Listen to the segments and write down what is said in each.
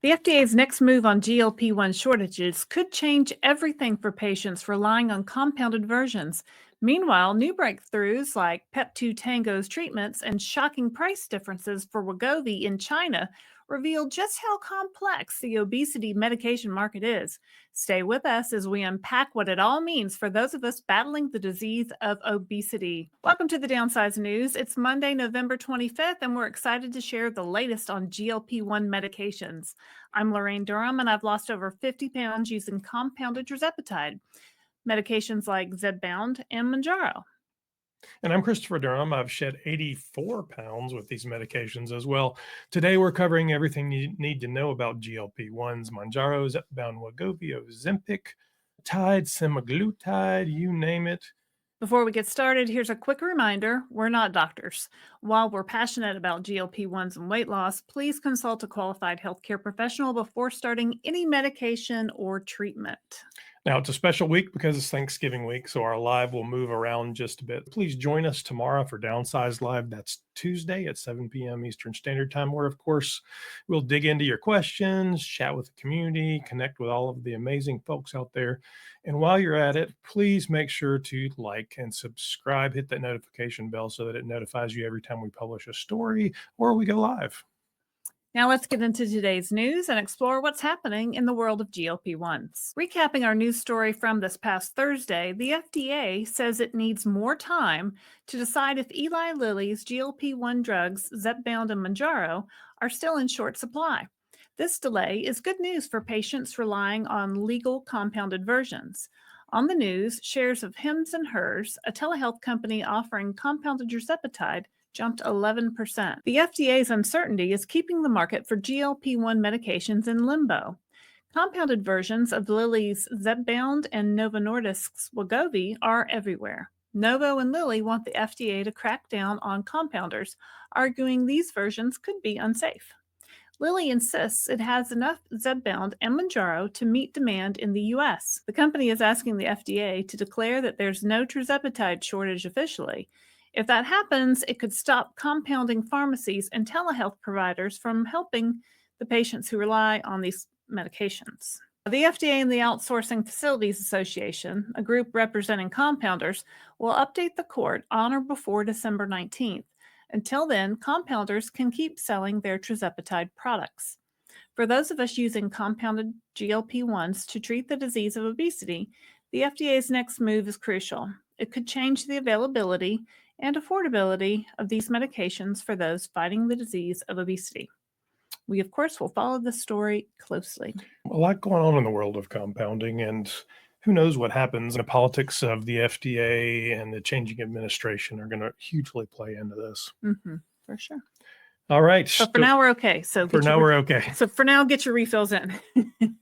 The FDA's next move on GLP-1 shortages could change everything for patients relying on compounded versions. Meanwhile, new breakthroughs like Pep2 Tango's treatments and shocking price differences for Wegovy in China reveal just how complex the obesity medication market is. Stay with us as we unpack what it all means for those of us battling the disease of obesity. Welcome to the Downsized News. It's Monday, November 25th, and we're excited to share the latest on GLP-1 medications. I'm Laraine Durham, and I've lost over 50 pounds using compounded tirzepatide, medications like Zepbound and Mounjaro. And I'm Christopher Durham. I've shed 84 pounds with these medications as well. Today, we're covering everything you need to know about GLP-1s, Mounjaro, Zepbound, Wegovy, Ozempic, Tide, semaglutide, you name it. Before we get started, here's a quick reminder, we're not doctors. While we're passionate about GLP-1s and weight loss, please consult a qualified healthcare professional before starting any medication or treatment. Now, it's a special week because it's Thanksgiving week, so our live will move around just a bit. Please join us tomorrow for Downsized Live. That's Tuesday at 7 p.m. Eastern Standard Time, where, of course, we'll dig into your questions, chat with the community, connect with all of the amazing folks out there. And while you're at it, please make sure to like and subscribe, hit that notification bell so that it notifies you every time we publish a story or we go live. Now let's get into today's news and explore what's happening in the world of GLP-1s. Recapping our news story from this past Thursday, the FDA says it needs more time to decide if Eli Lilly's GLP-1 drugs, Zepbound and Mounjaro, are still in short supply. This delay is good news for patients relying on legal compounded versions. On the news, shares of Hims & Hers, a telehealth company offering compounded tirzepatide, jumped 11%. The FDA's uncertainty is keeping the market for GLP-1 medications in limbo. Compounded versions of Lilly's Zepbound and Novo Nordisk's Wegovy are everywhere. Novo and Lilly want the FDA to crack down on compounders, arguing these versions could be unsafe. Lilly insists it has enough Zepbound and Mounjaro to meet demand in the U.S. The company is asking the FDA to declare that there's no tirzepatide shortage officially. If that happens, it could stop compounding pharmacies and telehealth providers from helping the patients who rely on these medications. The FDA and the Outsourcing Facilities Association, a group representing compounders, will update the court on or before December 19th. Until then, compounders can keep selling their tirzepatide products. For those of us using compounded GLP-1s to treat the disease of obesity, the FDA's next move is crucial. It could change the availability and affordability of these medications for those fighting the disease of obesity. We, of course, will follow this story closely. A lot going on in the world of compounding, and who knows what happens. The politics of the FDA and the changing administration are going to hugely play into this. For sure. All right. But for now, we're okay. We're okay. So for now, get your refills in.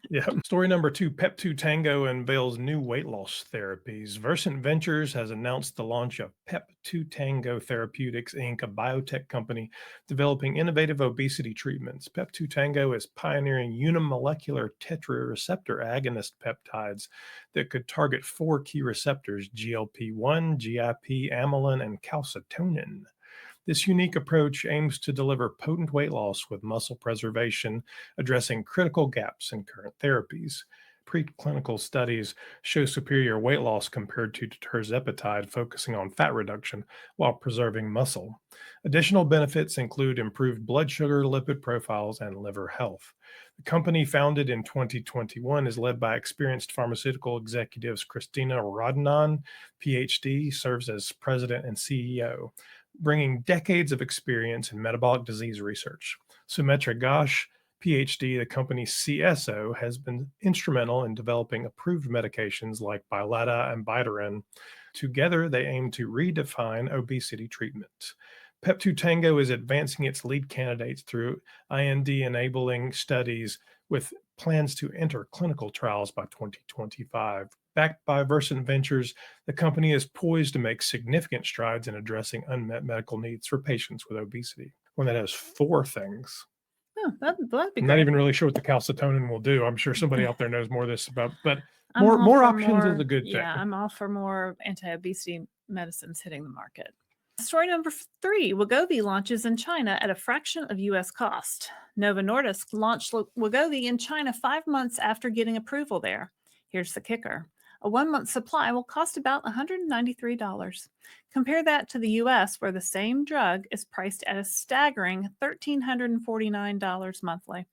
Yeah. Story number 2, Pep2 Tango unveils new weight loss therapies. Versant Ventures has announced the launch of Pep2 Tango Therapeutics, Inc., a biotech company developing innovative obesity treatments. Pep2 Tango is pioneering unimolecular tetrareceptor agonist peptides that could target 4 key receptors: GLP-1, GIP, amylin, and calcitonin. This unique approach aims to deliver potent weight loss with muscle preservation, addressing critical gaps in current therapies. Preclinical studies show superior weight loss compared to tirzepatide, focusing on fat reduction while preserving muscle. Additional benefits include improved blood sugar, lipid profiles, and liver health. The company, founded in 2021, is led by experienced pharmaceutical executives. Christina Rodnan, PhD, serves as president and CEO, bringing decades of experience in metabolic disease research. Sumitra Ghosh, PhD, the company's CSO, has been instrumental in developing approved medications like Biletta and Bitarin. Together, they aim to redefine obesity treatment. Pep2 Tango is advancing its lead candidates through IND-enabling studies with plans to enter clinical trials by 2025. Backed by Versant Ventures, the company is poised to make significant strides in addressing unmet medical needs for patients with obesity. One that has 4 things. Oh, that'd be great. I'm not even really sure what the calcitonin will do. I'm sure somebody out there knows more of this about, but more options is a good thing. Yeah, I'm all for more anti-obesity medicines hitting the market. Story number 3, Wegovy launches in China at a fraction of U.S. cost. Novo Nordisk launched Wegovy in China 5 months after getting approval there. Here's the kicker. A 1-month supply will cost about $193. Compare that to the U.S., where the same drug is priced at a staggering $1,349 monthly.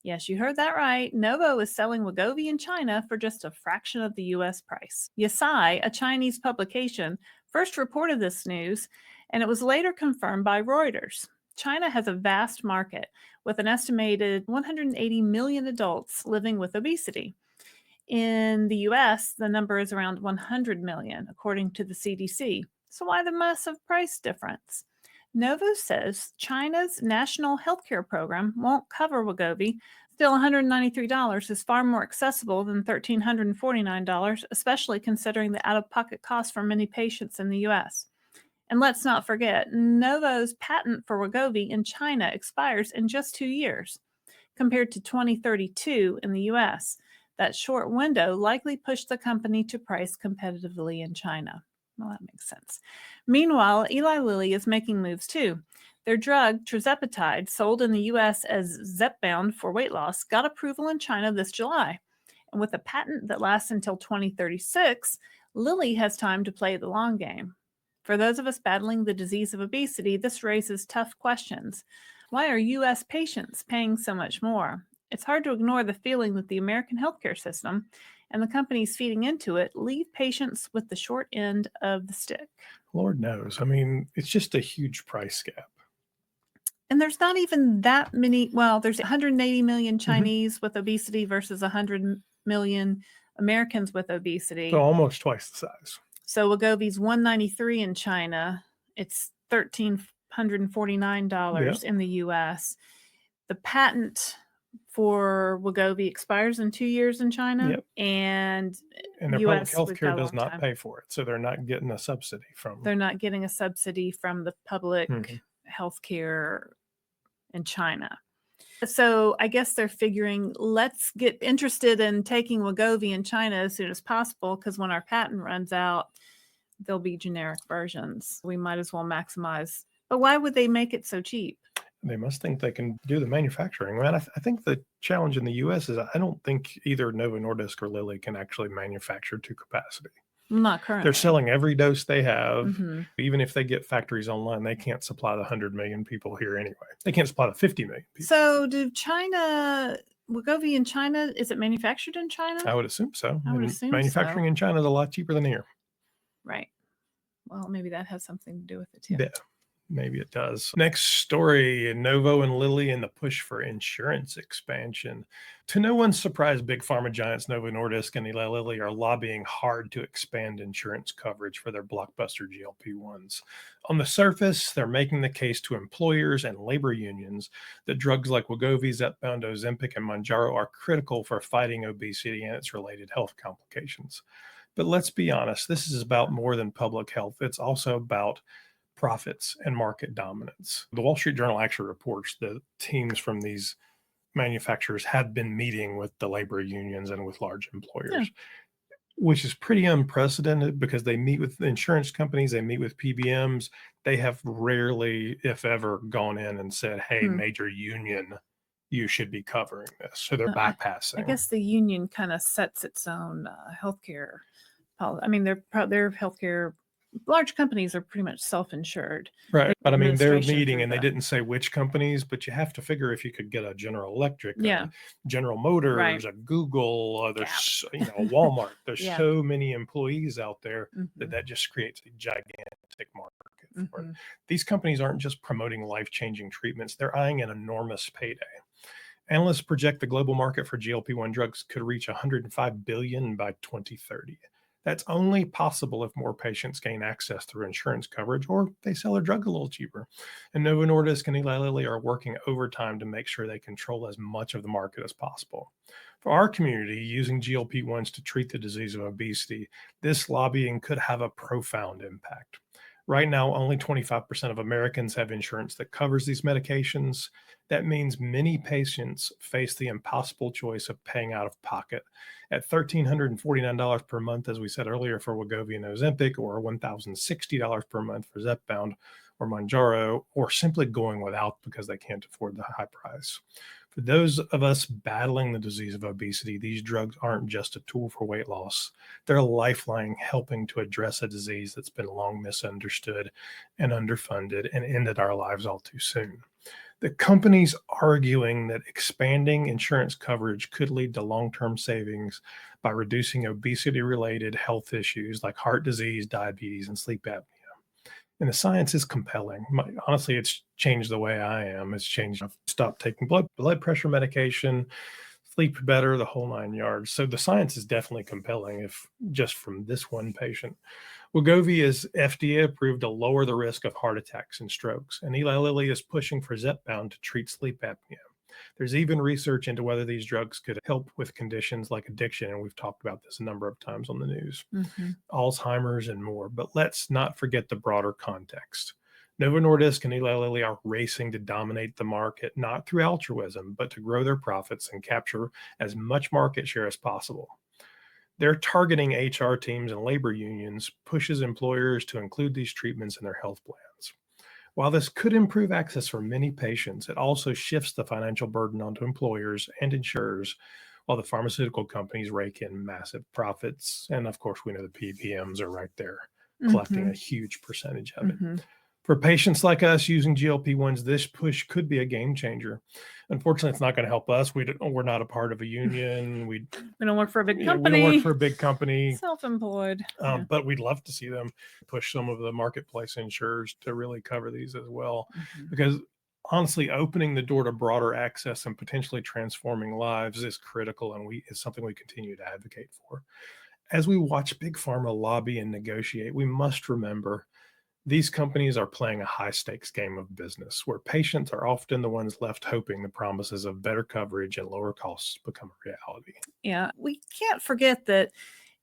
Yes, you heard that right. Novo is selling Wegovy in China for just a fraction of the U.S. price. Yasai, a Chinese publication, first reported this news, and it was later confirmed by Reuters. China has a vast market, with an estimated 180 million adults living with obesity. In the U.S., the number is around 100 million, according to the CDC. So why the massive price difference? Novo says China's national healthcare program won't cover Wegovy. Still, $193 is far more accessible than $1,349, especially considering the out-of-pocket costs for many patients in the U.S. And let's not forget, Novo's patent for Wegovy in China expires in just 2 years, compared to 2032 in the U.S. That short window likely pushed the company to price competitively in China. Well, that makes sense. Meanwhile, Eli Lilly is making moves too. Their drug, tirzepatide, sold in the U.S. as Zepbound for weight loss, got approval in China this July. And with a patent that lasts until 2036, Lilly has time to play the long game. For those of us battling the disease of obesity, this raises tough questions. Why are U.S. patients paying so much more? It's hard to ignore the feeling that the American healthcare system and the companies feeding into it leave patients with the short end of the stick. Lord knows. I mean, it's just a huge price gap. And there's not even that many. Well, there's 180 million Chinese with obesity versus 100 million Americans with obesity. So almost twice the size. So Wegovy's $193 in China. It's $1,349 in the U.S. The patent for Wegovy expires in 2 years in China, and their US, public health care does not pay for it, so they're not getting a subsidy from. They're not getting a subsidy from the public health care in China. So I guess they're figuring, let's get interested in taking Wegovy in China as soon as possible, because when our patent runs out, there'll be generic versions. We might as well maximize. But why would they make it so cheap? They must think they can do the manufacturing. Man, I think the challenge in the U.S. is I don't think either Novo Nordisk or Lilly can actually manufacture to capacity. Not currently. They're selling every dose they have. Even if they get factories online, they can't supply the 100 million people here anyway. They can't supply the 50 million people. So do Wegovy in China, is it manufactured in China? I would assume so. I would assume manufacturing in China is a lot cheaper than here. Right. Well, maybe that has something to do with it too. Yeah. Maybe it does. Next story, Novo and Lilly and the push for insurance expansion. To no one's surprise, big pharma giants Novo Nordisk and Eli Lilly are lobbying hard to expand insurance coverage for their blockbuster GLP-1s. On the surface, they're making the case to employers and labor unions that drugs like Wegovy, Zepbound, Ozempic, and Mounjaro are critical for fighting obesity and its related health complications. But let's be honest, this is about more than public health. It's also about profits and market dominance. The Wall Street Journal actually reports that teams from these manufacturers have been meeting with the labor unions and with large employers, which is pretty unprecedented because they meet with insurance companies, they meet with PBMs. They have rarely, if ever, gone in and said, hey, major union, you should be covering this. So they're bypassing. I guess the union kind of sets its own healthcare policy. I mean, their healthcare, large companies are pretty much self-insured. Right. But I mean, they're meeting and they didn't say which companies, but you have to figure if you could get a General Electric, a General Motors, a Google, there's, Walmart, there's so many employees out there that just creates a gigantic market for it. These companies aren't just promoting life-changing treatments. They're eyeing an enormous payday. Analysts project the global market for GLP-1 drugs could reach $105 billion by 2030. That's only possible if more patients gain access through insurance coverage or they sell their drug a little cheaper. And Novo Nordisk and Eli Lilly are working overtime to make sure they control as much of the market as possible. For our community, using GLP-1s to treat the disease of obesity, this lobbying could have a profound impact. Right now, only 25% of Americans have insurance that covers these medications. That means many patients face the impossible choice of paying out of pocket at $1,349 per month, as we said earlier, for Wegovy and Ozempic, or $1,060 per month for Zepbound or Mounjaro, or simply going without because they can't afford the high price. For those of us battling the disease of obesity, these drugs aren't just a tool for weight loss. They're a lifeline helping to address a disease that's been long misunderstood and underfunded and ended our lives all too soon. The companies arguing that expanding insurance coverage could lead to long-term savings by reducing obesity-related health issues like heart disease, diabetes, and sleep apnea. And the science is compelling. Honestly, it's changed the way I am. It's changed. I've stopped taking blood pressure medication, sleep better, the whole 9 yards. So the science is definitely compelling, if just from this one patient. Wegovy is FDA approved to lower the risk of heart attacks and strokes, and Eli Lilly is pushing for Zepbound to treat sleep apnea. There's even research into whether these drugs could help with conditions like addiction, and we've talked about this a number of times on the news, Alzheimer's, and more. But let's not forget the broader context. Novo Nordisk and Eli Lilly are racing to dominate the market, not through altruism, but to grow their profits and capture as much market share as possible. Their targeting HR teams and labor unions pushes employers to include these treatments in their health plans. While this could improve access for many patients, it also shifts the financial burden onto employers and insurers, while the pharmaceutical companies rake in massive profits. And of course, we know the PBMs are right there collecting a huge percentage of it. For patients like us using GLP-1s, this push could be a game changer. Unfortunately, it's not going to help us. We're not a part of a union. We don't work for a big we company. don't work for a big company. Self-employed. But we'd love to see them push some of the marketplace insurers to really cover these as well. Because honestly, opening the door to broader access and potentially transforming lives is critical, and is something we continue to advocate for. As we watch Big Pharma lobby and negotiate, we must remember these companies are playing a high-stakes game of business, where patients are often the ones left hoping the promises of better coverage and lower costs become a reality. Yeah, we can't forget that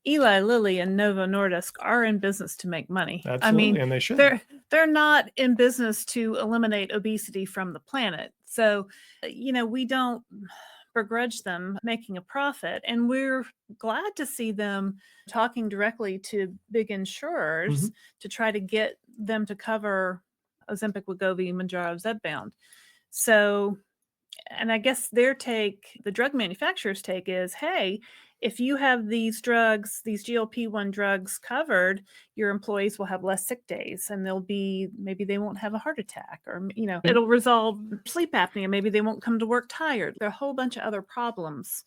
Eli Lilly and Novo Nordisk are in business to make money. Absolutely, and they should. They're not in business to eliminate obesity from the planet. So, we don't begrudge them making a profit, and we're glad to see them talking directly to big insurers to try to get them to cover Ozempic, Wegovy, Mounjaro, Zepbound. So, and I guess their take, the drug manufacturer's take, is, hey, if you have these drugs, these GLP-1 drugs covered, your employees will have less sick days, and maybe they won't have a heart attack, or, it'll resolve sleep apnea. Maybe they won't come to work tired. There are a whole bunch of other problems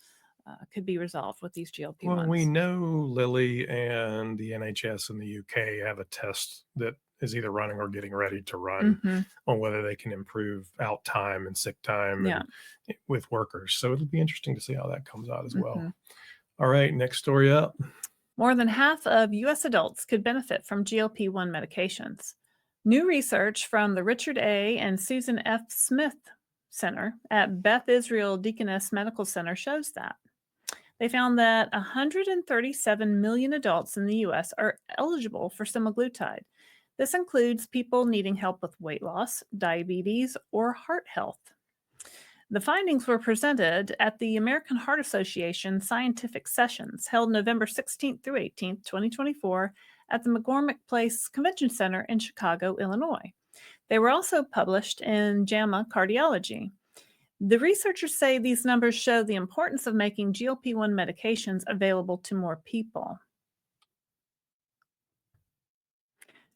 could be resolved with these GLP-1s. Well, we know Lilly and the NHS in the UK have a test that is either running or getting ready to run on whether they can improve out time and sick time with workers. So it'll be interesting to see how that comes out as well. All right, next story up. More than half of U.S. adults could benefit from GLP-1 medications. New research from the Richard A. and Susan F. Smith Center at Beth Israel Deaconess Medical Center shows that. They found that 137 million adults in the U.S. are eligible for semaglutide. This includes people needing help with weight loss, diabetes, or heart health. The findings were presented at the American Heart Association Scientific Sessions, held November 16th through 18th, 2024, at the McCormick Place Convention Center in Chicago, Illinois. They were also published in JAMA Cardiology. The researchers say these numbers show the importance of making GLP-1 medications available to more people.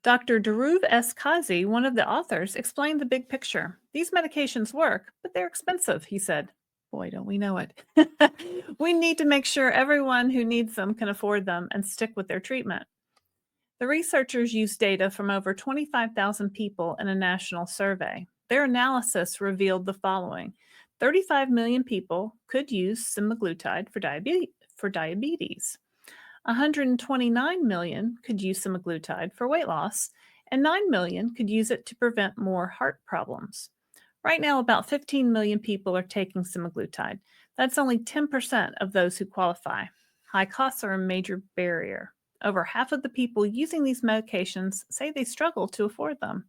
Dr. Dhruv S. Kazi, one of the authors, explained the big picture. These medications work, but they're expensive, he said. Boy, don't we know it. We need to make sure everyone who needs them can afford them and stick with their treatment. The researchers used data from over 25,000 people in a national survey. Their analysis revealed the following. 35 million people could use semaglutide for diabetes. 129 million could use semaglutide for weight loss, and 9 million could use it to prevent more heart problems. Right now, about 15 million people are taking semaglutide. That's only 10% of those who qualify. High costs are a major barrier. Over half of the people using these medications say they struggle to afford them.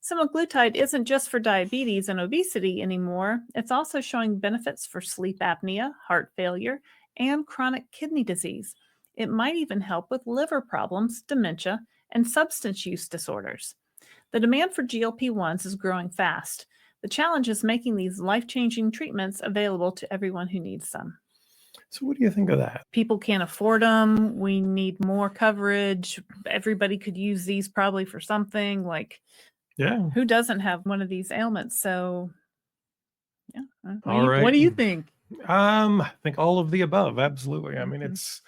Semaglutide isn't just for diabetes and obesity anymore. It's also showing benefits for sleep apnea, heart failure, and chronic kidney disease. It might even help with liver problems, dementia, and substance use disorders. The demand for GLP-1s is growing fast. The challenge is making these life-changing treatments available to everyone who needs them. So what do you think of that? People can't afford them. We need more coverage. Everybody could use these probably for something. Like, Yeah. who doesn't have one of these ailments? So, yeah. All right. What do you think? I think all of the above. Absolutely. I mean, Mhm. it's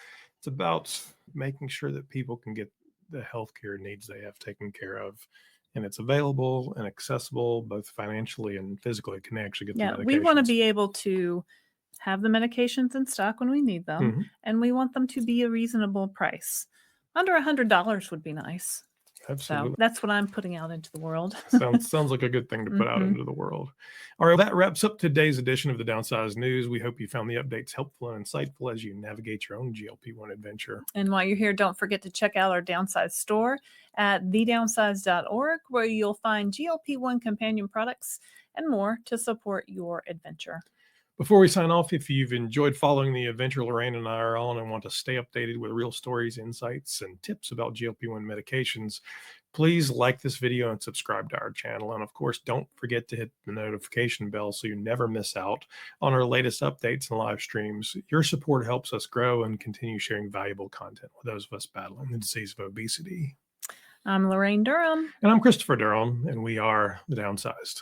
about making sure that people can get the healthcare needs they have taken care of, and it's available and accessible both financially and physically. Can actually get the Yeah, we want to medications. be able to have the medications in stock when we need them, Mhm. and we want them to be a reasonable price. Under $100 would be nice. So Absolutely. that's what I'm putting out into the world. Sounds like a good thing to put out Mhm. into the world. All right, that wraps up today's edition of the Downsized News. We hope you found the updates helpful and insightful as you navigate your own GLP-1 adventure. And while you're here, don't forget to check out our Downsized store at thedownsized.org, where you'll find GLP-1 companion products and more to support your adventure. Before we sign off, if you've enjoyed following the adventure Lorraine and I are on and want to stay updated with real stories, insights, and tips about GLP-1 medications, please like this video and subscribe to our channel. And of course, don't forget to hit the notification bell so you never miss out on our latest updates and live streams. Your support helps us grow and continue sharing valuable content with those of us battling the disease of obesity. I'm Laraine Durham. And I'm Christopher Durham, and we are the Downsized.